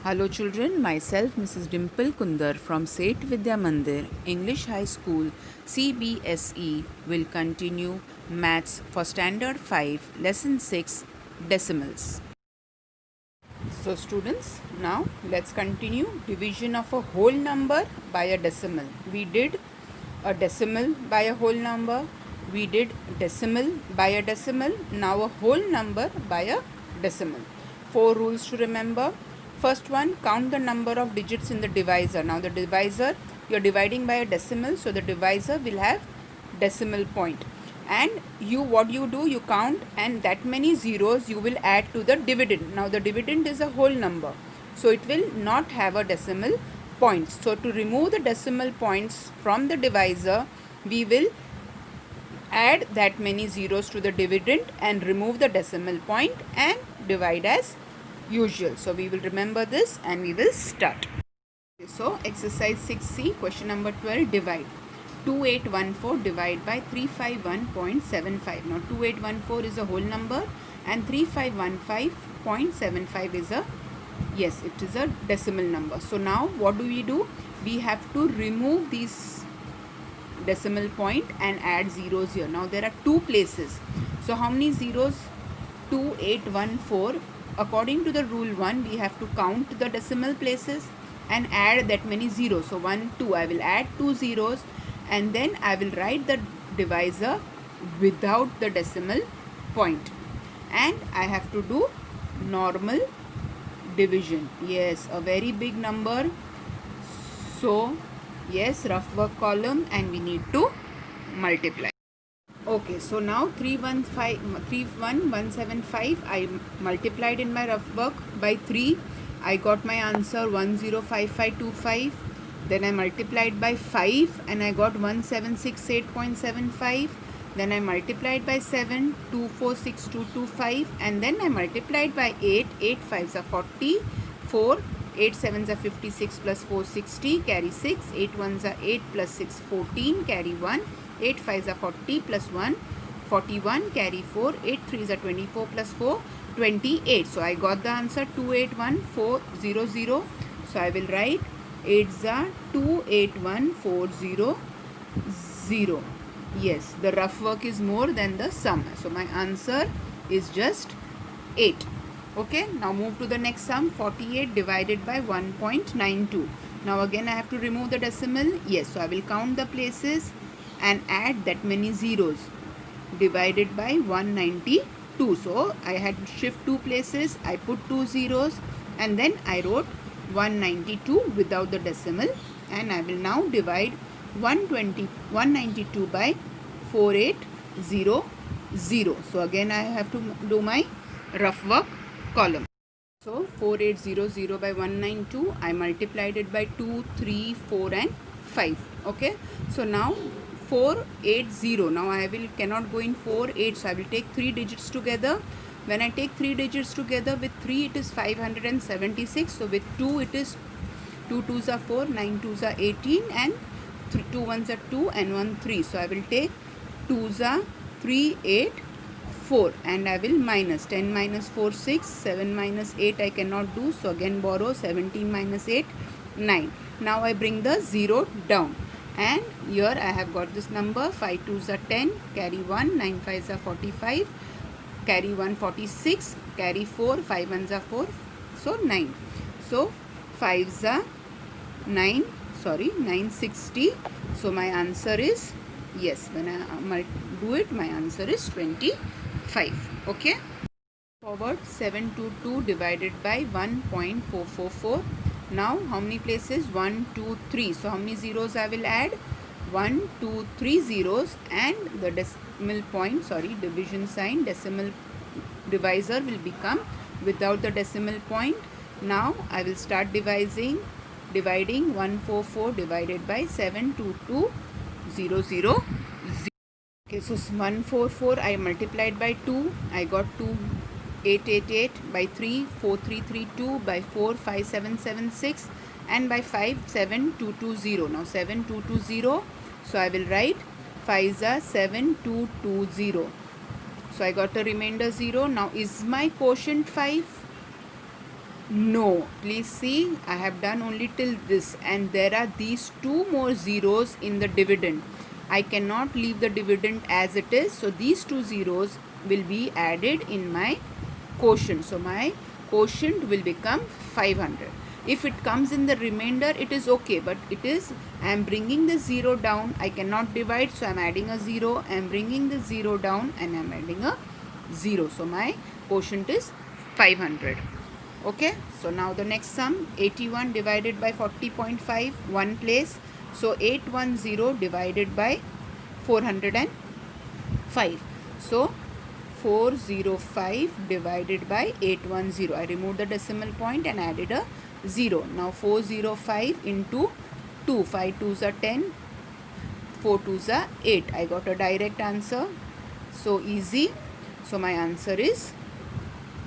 Hello children, myself Mrs. Dimple Kundar from Seth Vidya Mandir, English High School, CBSE will continue Maths for Standard 5, Lesson 6, Decimals. So students, now let's continue division of a whole number by a decimal. We did a decimal by a whole number, we did decimal by a decimal, now a whole number by a decimal. 4 rules to remember. First one, count the number of digits in the divisor. Now the divisor, you're dividing by a decimal, so the divisor will have decimal point. And what you do, you count, and that many zeros you will add to the dividend. Now the dividend is a whole number, so it will not have a decimal points. So to remove the decimal points from the divisor, we will add that many zeros to the dividend and remove the decimal point and divide as usual. So we will remember this and we will start. So exercise 6C, question number 12, divide. 2814 divide by 351.75. Now 2814 is a whole number and 3515.75 is a, yes, it is a decimal number. So now what do? We have to remove these decimal point and add zeros here. Now there are two places. So how many zeros? 2814. According to the rule 1, we have to count the decimal places and add that many zeros. So 1, 2, I will add 2 zeros and then I will write the divisor without the decimal point. And I have to do normal division. Yes, a very big number. So yes, rough work column, and we need to multiply. Okay, so now 31175 I multiplied in my rough work by 3. I got my answer 105525. Then I multiplied by 5 and I got 1768.75. Then I multiplied by 7, 246225, and then I multiplied by 8, 8 5s are 40, 4, 8 7s are 56 plus 4 60, carry 6, 8 1s are 8 plus 6 14, carry 1, 8 5s are 40 plus 1 41, carry 4, 8 3s are 24 plus 4 28. So I got the answer 281400. So I will write 8s are 281400. Yes, the rough work is more than the sum. So my answer is just 8. Okay, now move to the next sum. 48 divided by 1.92. Now again I have to remove the decimal. Yes, so I will count the places and add that many zeros. Divided by 192. So I had to shift 2 places. I put 2 zeros and then I wrote 192 without the decimal, and I will now divide 192 by 4800. So again I have to do my rough work column. So 4800 by 192, I multiplied it by 2, 3, 4 and 5. Okay, so now 480. Now I cannot go in 4 8, so I will take 3 digits together. When I take 3 digits together, with 3 it is 576. So with 2 it is 2 2s are 4, 9 2s are 18, and 2 1s are 2 and 1 3. So I will take 2s are 3 8 4 and I will minus 10 minus 4 6, 7 minus 8 I cannot do, so again borrow 17 minus 8 9. Now I bring the 0 down, and here I have got this number 5 2s are 10, carry 1, 9 5s are 45, carry 1 46, carry 4, 5 1s are 4, so 9. So 5s are 960. So my answer is, yes, when I do it, my answer is 25. Okay, forward 722 divided by 1.444. Now how many places? 1 2 3. So how many zeros I will add? 1 2 3 zeros, and the decimal point, division sign, decimal divisor will become without the decimal point. Now I will start dividing 144 divided by 72200. Okay, so 144 I multiplied by 2. I got 2888 by 3, 4332 by 4, 5776, and by 5, 7220. Now 7220. So I will write 5s are 7220. So I got a remainder 0. Now is my quotient 5? No, please see, I have done only till this, and there are these two more zeros in the dividend. I cannot leave the dividend as it is, so these two zeros will be added in my quotient. So my quotient will become 500. If it comes in the remainder, it is okay, but I am bringing the 0 down. I cannot divide, so I am adding a 0. I am bringing the 0 down and I am adding a 0. So my quotient is 500. Okay, so now the next sum, 81 divided by 40.5, one place. So 810 divided by 405. So 405 divided by 810. I removed the decimal point and added a 0. Now 405 into 2. 5 2s are 10. 4 2s are 8. I got a direct answer. So easy. So my answer is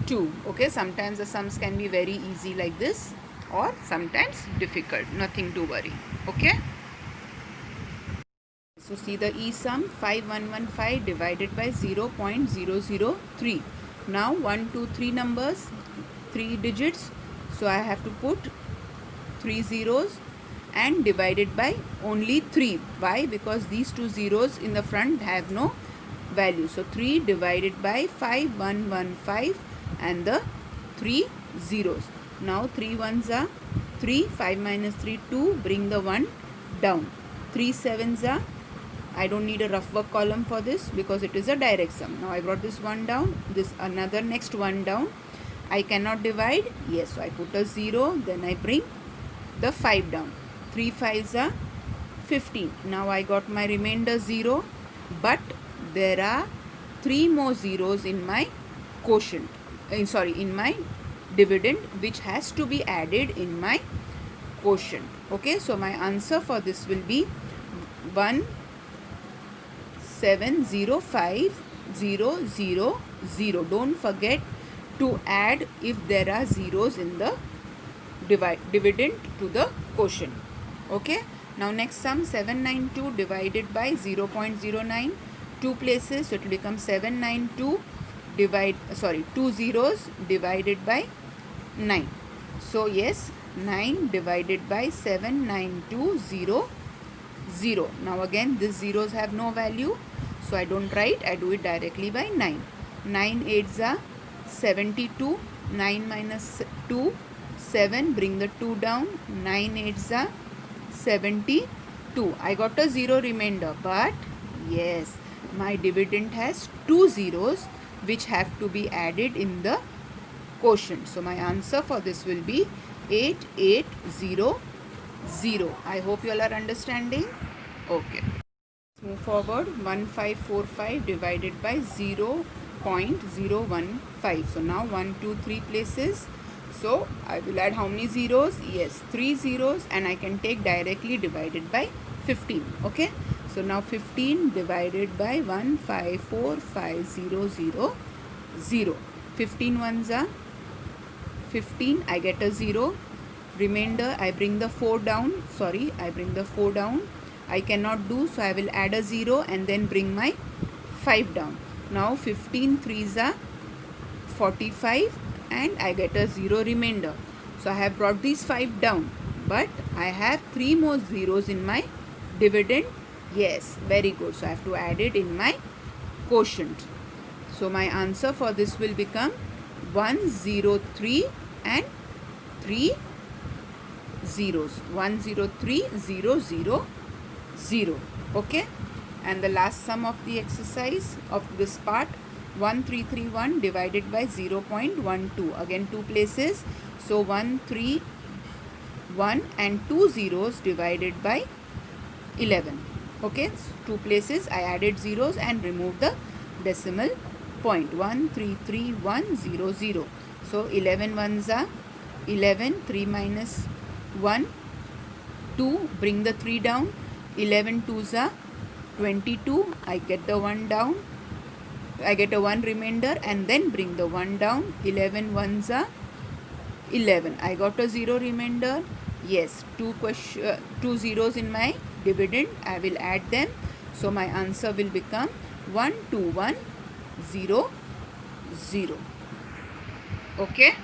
2. Okay, sometimes the sums can be very easy like this, or sometimes difficult. Nothing to worry. Okay. So see the E sum, 5115 divided by 0.003. Now 1, 2, 3 numbers, 3 digits. So I have to put 3 zeros and divided by only 3. Why? Because these two zeros in the front have no value. So 3 divided by 5115 and the 3 zeros. Now 3 ones are 3, 5 minus 3, 2, bring the 1 down. 3 sevens are, I don't need a rough work column for this because it is a direct sum. Now I brought this 1 down, this another next 1 down. I cannot divide, yes, so I put a 0, then I bring the 5 down. 3 5s are 15. Now I got my remainder 0, but there are 3 more zeros in my quotient, in my dividend, which has to be added in my quotient. Okay, so my answer for this will be 1705000. Don't forget to add if there are zeros in the dividend to the quotient. Okay, now next sum, 792 divided by 0.09, 2 places, so it will become 792 2 zeros divided by 9. So yes, 9 divided by 79200. Now again these zeros have no value, so I don't write, I do it directly by 9. 9 8s are 72. 9 minus 2, 7, bring the 2 down. 9 8s are 72. I got a 0 remainder, but yes, my dividend has 2 zeros which have to be added in the quotient. So my answer for this will be 8800. I hope you all are understanding. Okay. Let's move forward. 1545 divided by 0.015. So now 1, 2, 3 places. So I will add how many zeros? Yes, 3 zeros, and I can take directly divided by 15. Okay. So now 15 divided by 1545000. 15 ones are 15. I get a 0. Remainder, I bring the 4 down. Sorry, I bring the 4 down. I cannot do, so I will add a 0 and then bring my 5 down. Now 15 3s are 45 and I get a 0 remainder. So I have brought these 5 down, but I have 3 more zeros in my dividend. Yes, very good. So I have to add it in my quotient. So my answer for this will become 103 and 3 zeros. 103,000. Okay, and the last sum of the exercise of this part, 1331 divided by 0.12. Again 2 places, so 131 and 2 zeros divided by 11. Okay, 2 places, I added zeros and removed the decimal point. 133100. So 11 ones are 11. 3 minus 1, 2, bring the 3 down. 11 twos are 22. I get the 1 down. I get a 1 remainder and then bring the 1 down. 11 ones are 11. I got a 0 remainder. Yes, 2 zeros in my dividend. I will add them. So my answer will become 12100. Okay.